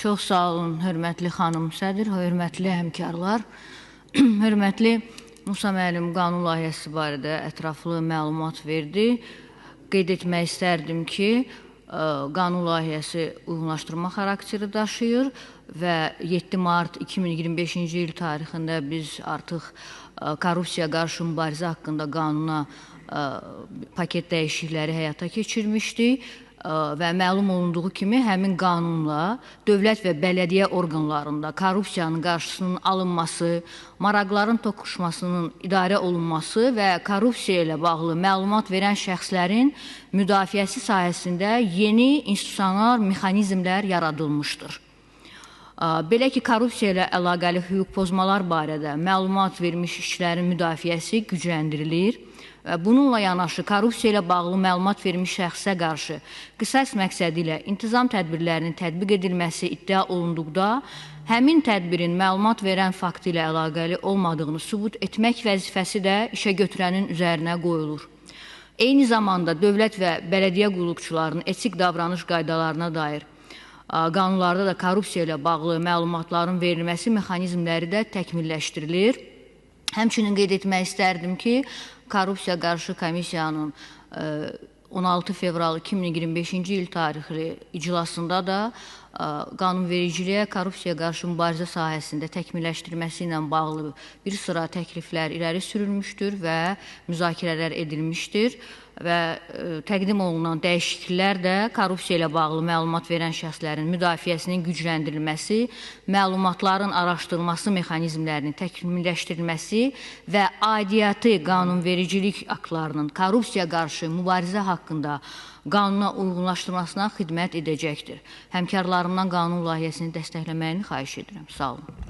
Çox sağ olun, hörmətli xanım sədr, hörmətli həmkarlar. Hörmətli Musa müəllim qanun layihəsi barədə ətraflı məlumat verdi. Qeyd etmək istərdim ki, qanun layihəsi uyğunlaşdırma xarakteri daşıyır və 7 mart 2025-ci il tarixində biz artıq korrupsiya qarşı mübarizə haqqında qanuna paket dəyişiklikləri həyata keçirmişdik. Və məlum olunduğu kimi həmin qanunla dövlət və bələdiyyə orqanlarında korrupsiyanın qarşısının alınması, maraqların toqquşmasının idarə olunması və korrupsiya ilə bağlı məlumat verən şəxslərin müdafiəsi sahəsində yeni institusional mexanizmlər yaradılmışdır. Belə ki, korrupsiya ilə əlaqəli hüquq pozmalar barədə məlumat vermiş işçilərin müdafiəsi gücləndirilir. Bununla yanaşı, korrupsiya ilə bağlı məlumat vermiş şəxsə qarşı qisas məqsədi ilə intizam tədbirlərinin tətbiq edilməsi iddia olunduqda, həmin tədbirin məlumat verən faktı ilə əlaqəli olmadığını sübut etmək vəzifəsi də işə götürənin üzərinə qoyulur. Eyni zamanda dövlət və bələdiyyə qulluqçularının etik davranış qaydalarına dair qanunlarda da korrupsiya ilə bağlı məlumatların verilməsi mexanizmləri də təkmilləşdirilir. Həmçinin qeyd etmək istərdim ki, Korrupsiya qarşı komissiyanın 16 fevral 2025-ci il tarixli iclasında da qanunvericiliyə korrupsiya qarşı mübarizə sahəsində təkmilləşdirməsi ilə bağlı bir sıra təkliflər irəli sürülmüşdür və müzakirələr edilmişdir və təqdim olunan dəyişikliklər də korrupsiya ilə bağlı məlumat verən şəxslərin müdafiəsinin gücləndirilməsi, məlumatların araşdırılması mexanizmlərinin təkmilləşdirilməsi və aidiyyatı qanunvericilik aktlarının korrupsiya qarşı mübarizə haqqında qanuna uyğunlaşdırmasına xidmət edəcəkdir. Həmkarlarımdan qanun layihəsini dəstəkləməyini xahiş edirəm. Sağ olun.